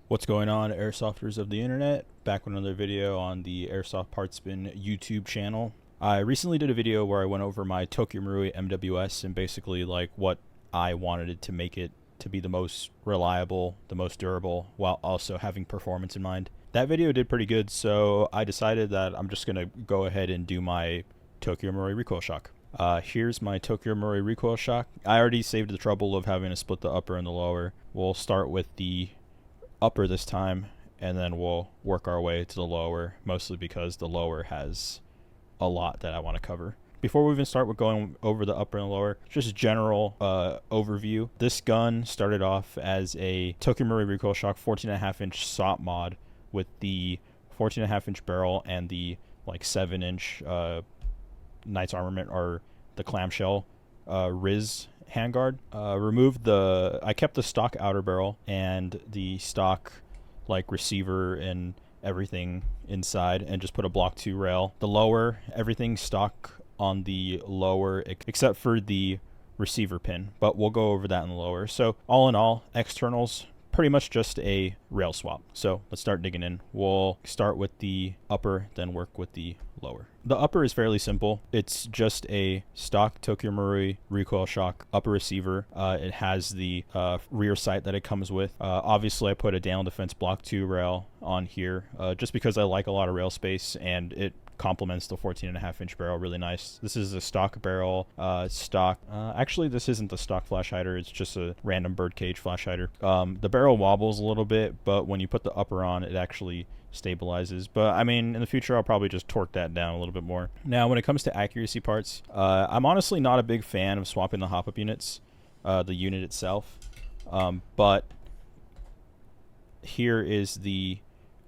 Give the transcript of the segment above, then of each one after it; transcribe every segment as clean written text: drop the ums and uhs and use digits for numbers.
What's going on, airsofters of the internet? Back with another video on the Airsoft Parts Bin YouTube channel. I recently did a video where I went over my Tokyo Marui MWS and basically like what I wanted it to make it to be the most reliable, the most durable, while also having performance in mind. That video did pretty good, so I decided that I'm just going to go ahead and do my Tokyo Marui Recoil Shock. Here's my Tokyo Marui Recoil Shock. I already saved the trouble of having to split the upper and the lower. We'll start with the upper this time, and then we'll work our way to the lower, mostly because the lower has a lot that I want to cover. Before we even start with going over the upper and lower, just a general overview. This gun started off as a Tokyo Marui Recoil Shock 14.5-inch SOP mod with the 14.5-inch barrel and the like 7-inch Knight's Armament or the clamshell Riz handguard. I kept the stock outer barrel and the stock like receiver and everything inside, and just put a block 2 rail. The lower, everything stock on the lower except for the receiver pin, but we'll go over that in the lower. So all in all, externals, pretty much just a rail swap. So let's start digging in. We'll start with the upper, then work with the lower. The upper is fairly simple. It's just a stock Tokyo Marui Recoil Shock upper receiver. It has the rear sight that it comes with. Obviously, I put a down defense block 2 rail on here just because I like a lot of rail space, and it complements the 14.5-inch barrel really nice. This is a stock barrel, actually this isn't the stock flash hider, it's just a random birdcage flash hider. The barrel wobbles a little bit, but when you put the upper on, it actually stabilizes. But I mean, in the future I'll probably just torque that down a little bit more. Now when it comes to accuracy parts, I'm honestly not a big fan of swapping the hop-up units, the unit itself, but here is the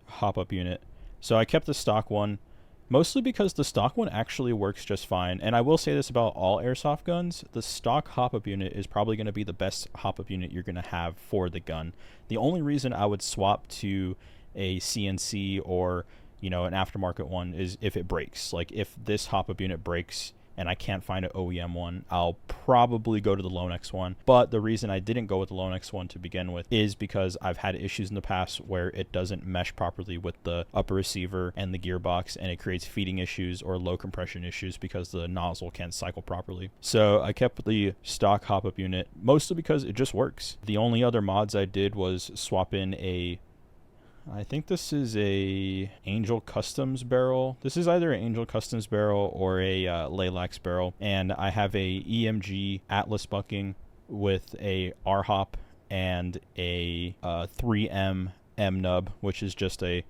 hop-up unit. So I kept the stock one, mostly because the stock one actually works just fine. And I will say this about all airsoft guns: the stock hop-up unit is probably going to be the best hop-up unit you're going to have for the gun. The only reason I would swap to a CNC or, you know, an aftermarket one is if it breaks. Like if this hop-up unit breaks and I can't find an OEM one, I'll probably go to the Lonex one. But the reason I didn't go with the Lonex one to begin with is because I've had issues in the past where it doesn't mesh properly with the upper receiver and the gearbox, and it creates feeding issues or low compression issues because the nozzle can't cycle properly. So I kept the stock hop-up unit mostly because it just works. The only other mods I did was swap in I think this is a Angel Customs barrel. This is either an Angel Customs barrel or a Laylax barrel. And I have a EMG Atlas bucking with a R-hop and a 3M M-nub, which is just a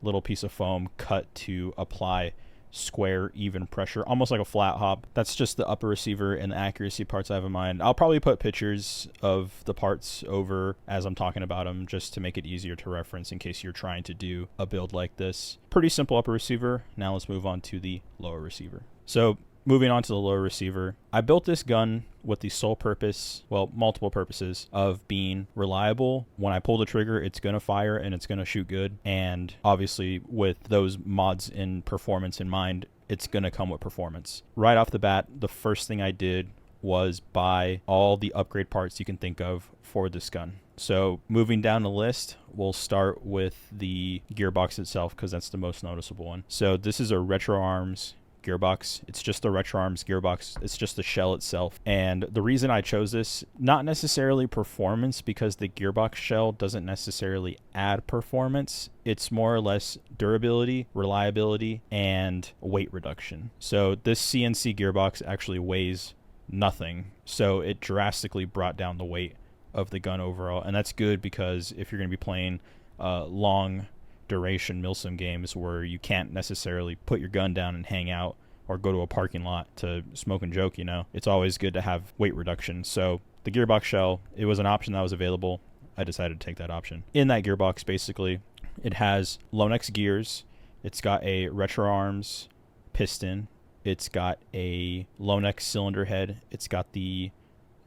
little piece of foam cut to apply square even pressure, almost like a flat hop. That's just the upper receiver and the accuracy parts I have in mind. I'll probably put pictures of the parts over as I'm talking about them, just to make it easier to reference in case you're trying to do a build like this. Pretty simple upper receiver. Now let's move on to the lower receiver. So moving on to the lower receiver, I built this gun with the sole purpose, well, multiple purposes, of being reliable. When I pull the trigger, it's going to fire and it's going to shoot good. And obviously, with those mods in performance in mind, it's going to come with performance. Right off the bat, the first thing I did was buy all the upgrade parts you can think of for this gun. So moving down the list, we'll start with the gearbox itself because that's the most noticeable one. So this is a Retro Arms gearbox. It's just the Retro Arms gearbox. It's just the shell itself. And the reason I chose this, not necessarily performance, because the gearbox shell doesn't necessarily add performance. It's more or less durability, reliability, and weight reduction. So this CNC gearbox actually weighs nothing. So it drastically brought down the weight of the gun overall. And that's good because if you're going to be playing long duration MilSim games where you can't necessarily put your gun down and hang out or go to a parking lot to smoke and joke, you know, it's always good to have weight reduction. So the gearbox shell, it was an option that was available. I decided to take that option. In that gearbox, basically, it has Lonex gears. It's got a Retro Arms piston. It's got a Lonex cylinder head. It's got the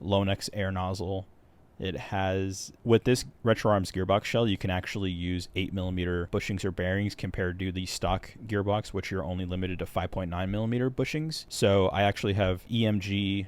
Lonex air nozzle. It has, with this Retro Arms gearbox shell, you can actually use 8mm bushings or bearings compared to the stock gearbox, which you're only limited to 5.9mm bushings. So I actually have EMG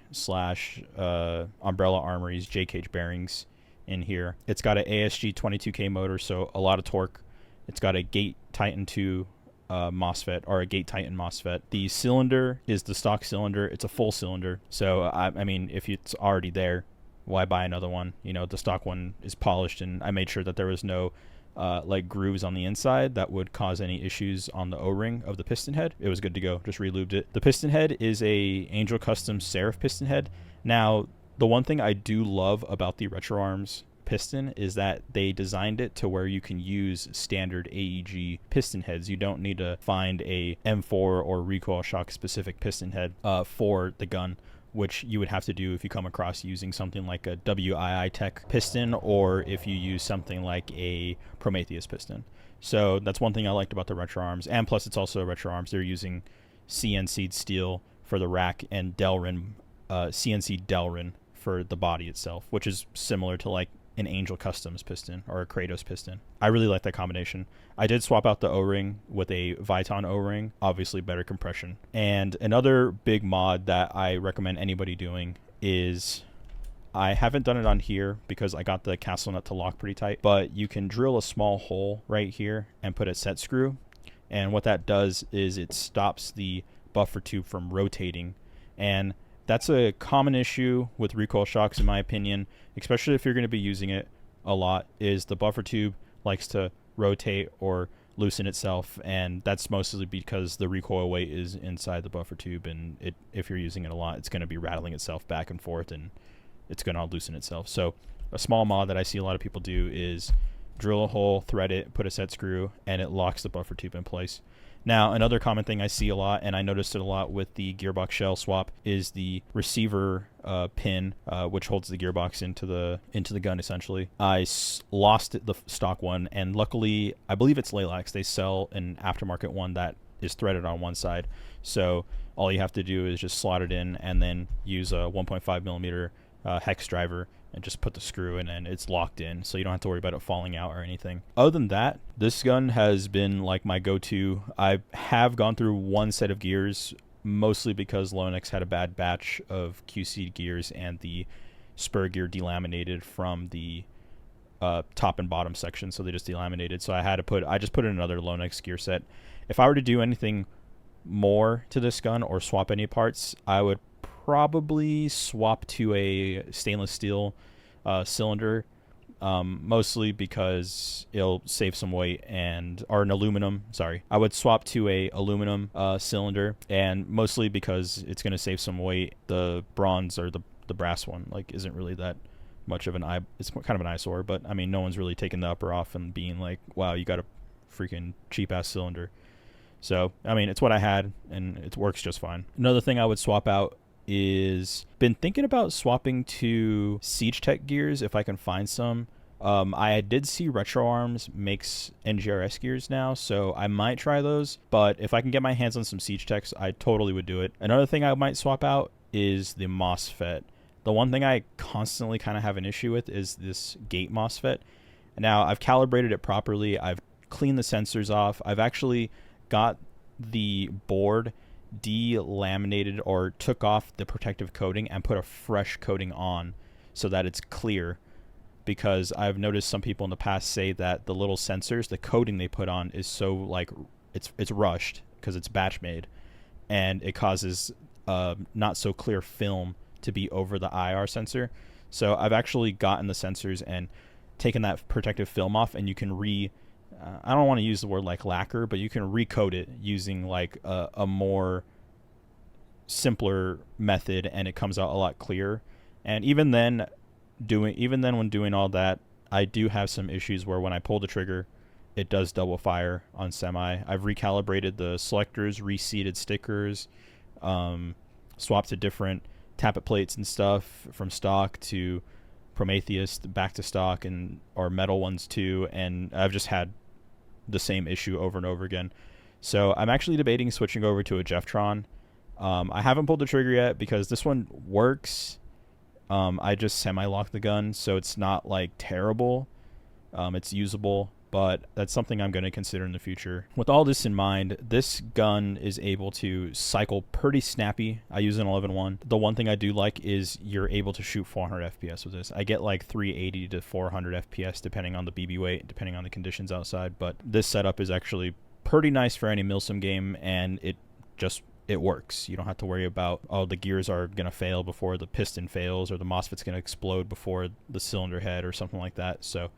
/ Umbrella Armory's J-cage bearings in here. It's got an ASG 22K motor, so a lot of torque. It's got a Gate Titan 2 MOSFET, or a Gate Titan MOSFET. The cylinder is the stock cylinder. It's a full cylinder. So, I mean, if it's already there, why buy another one? You know, the stock one is polished, and I made sure that there was no like grooves on the inside that would cause any issues on the O-ring of the piston head. It was good to go. Just relubed it. The piston head is a Angel Custom Serif piston head. Now, the one thing I do love about the RetroArms piston is that they designed it to where you can use standard AEG piston heads. You don't need to find a M4 or Recoil Shock specific piston head for the gun, which you would have to do if you come across using something like a WII Tech piston, or if you use something like a Prometheus piston. So that's one thing I liked about the RetroArms, and plus it's also RetroArms. They're using CNC'd steel for the rack and Delrin, CNC Delrin for the body itself, which is similar to like an Angel Customs piston or a Kratos piston. I really like that combination. I did swap out the O-ring with a Viton O-ring, obviously better compression. And another big mod that I recommend anybody doing is, I haven't done it on here because I got the castle nut to lock pretty tight, but you can drill a small hole right here and put a set screw. And what that does is it stops the buffer tube from rotating. And that's a common issue with recoil shocks, in my opinion, especially if you're going to be using it a lot, is the buffer tube likes to rotate or loosen itself, and that's mostly because the recoil weight is inside the buffer tube, and if you're using it a lot, it's going to be rattling itself back and forth, and it's going to loosen itself. So a small mod that I see a lot of people do is drill a hole, thread it, put a set screw, and it locks the buffer tube in place. Now, another common thing I see a lot, and I noticed it a lot with the gearbox shell swap, is the receiver pin, which holds the gearbox into the gun, essentially. I lost the stock one, and luckily, I believe it's Laylax. They sell an aftermarket one that is threaded on one side. So all you have to do is just slot it in and then use a 1.5 millimeter hex driver and just put the screw in, and it's locked in, so you don't have to worry about it falling out or anything. Other than that, this gun has been like my go-to. I have gone through one set of gears, mostly because Lonix had a bad batch of QC gears and the spur gear delaminated from the top and bottom section, so they just delaminated. So I just put in another Lonix gear set. If I were to do anything more to this gun or swap any parts, I would probably swap to a stainless steel cylinder, mostly because it'll save some weight, or an aluminum, sorry. I would swap to a aluminum cylinder, and mostly because it's going to save some weight. The bronze or the brass one like isn't really that much of it's kind of an eyesore, but I mean, no one's really taking the upper off and being like, wow, you got a freaking cheap ass cylinder. So I mean, it's what I had, and it works just fine. Another thing I would swap out is, been thinking about swapping to Siege Tech gears if I can find some. I did see RetroArms makes NGRS gears now, so I might try those, but if I can get my hands on some Siege Techs, I totally would do it. Another thing I might swap out is the MOSFET. The one thing I constantly kind of have an issue with is this gate MOSFET. Now, I've calibrated it properly, I've cleaned the sensors off, I've actually got the board delaminated or took off the protective coating and put a fresh coating on so that it's clear, because I've noticed some people in the past say that the little sensors, the coating they put on is so like it's rushed because it's batch made, and it causes not so clear film to be over the IR sensor. So I've actually gotten the sensors and taken that protective film off, and you can I don't want to use the word like lacquer, but you can recoat it using like a more simpler method, and it comes out a lot clearer. And even then when doing all that, I do have some issues where when I pull the trigger, it does double fire on semi. I've recalibrated the selectors, reseated stickers, swapped to different tappet plates and stuff from stock to Prometheus back to stock, or metal ones too, and I've just had the same issue over and over again. So I'm actually debating switching over to a Jeftron. I haven't pulled the trigger yet because this one works. I just semi-lock the gun, so it's not like terrible. It's usable, but that's something I'm going to consider in the future. With all this in mind, this gun is able to cycle pretty snappy. I use an 11-1. The one thing I do like is you're able to shoot 400 FPS with this. I get like 380 to 400 FPS depending on the BB weight, depending on the conditions outside, but this setup is actually pretty nice for any MilSim game, and it works. You don't have to worry about, oh, the gears are going to fail before the piston fails, or the MOSFET's going to explode before the cylinder head or something like that. So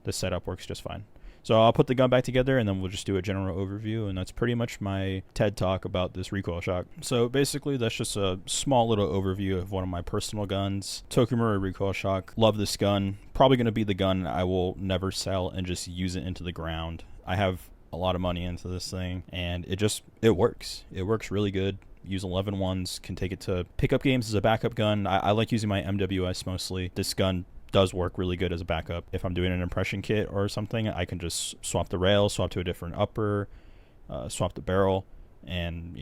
this setup works just fine. So I'll put the gun back together, and then we'll just do a general overview, and that's pretty much my TED Talk about this recoil shock. So basically, that's just a small little overview of one of my personal guns, Tokyo Marui Recoil Shock. Love this gun. Probably going to be the gun I will never sell and just use it into the ground. I have a lot of money into this thing, and it works. It works really good. Use 11-1s, can take it to pickup games as a backup gun. I like using my MWS mostly. This gun does work really good as a backup. If I'm doing an impression kit or something, I can just swap the rail, swap to a different upper, swap the barrel, and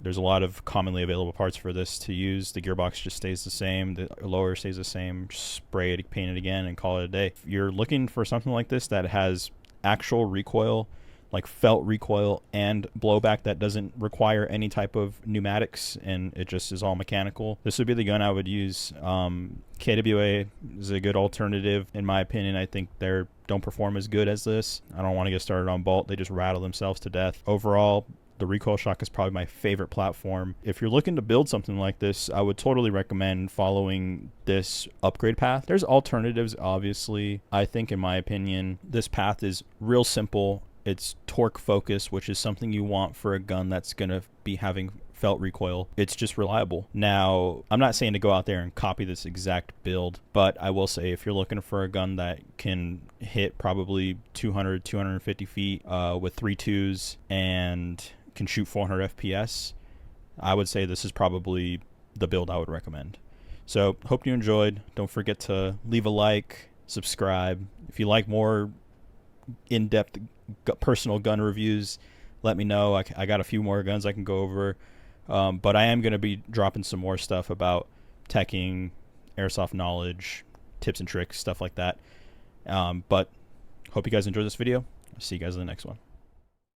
there's a lot of commonly available parts for this to use. The gearbox just stays the same, the lower stays the same. Just spray it, paint it again, and call it a day. If you're looking for something like this that has actual recoil, like felt recoil and blowback, that doesn't require any type of pneumatics and it just is all mechanical, this would be the gun I would use. KWA is a good alternative in my opinion. I think they don't perform as good as this. I don't want to get started on Bolt. They just rattle themselves to death. Overall, the Recoil Shock is probably my favorite platform. If you're looking to build something like this, I would totally recommend following this upgrade path. There's alternatives, obviously. I think, in my opinion, this path is real simple. It's torque focus, which is something you want for a gun that's going to be having felt recoil. It's just reliable. Now, I'm not saying to go out there and copy this exact build, but I will say if you're looking for a gun that can hit probably 200, 250 feet with 3.2s and can shoot 400 FPS, I would say this is probably the build I would recommend. So, hope you enjoyed. Don't forget to leave a like, subscribe. If you like more in-depth personal gun reviews, let me know. I got a few more guns I can go over, but I am going to be dropping some more stuff about teching, airsoft knowledge, tips and tricks, stuff like that. But hope you guys enjoyed this video. I'll see you guys in the next one.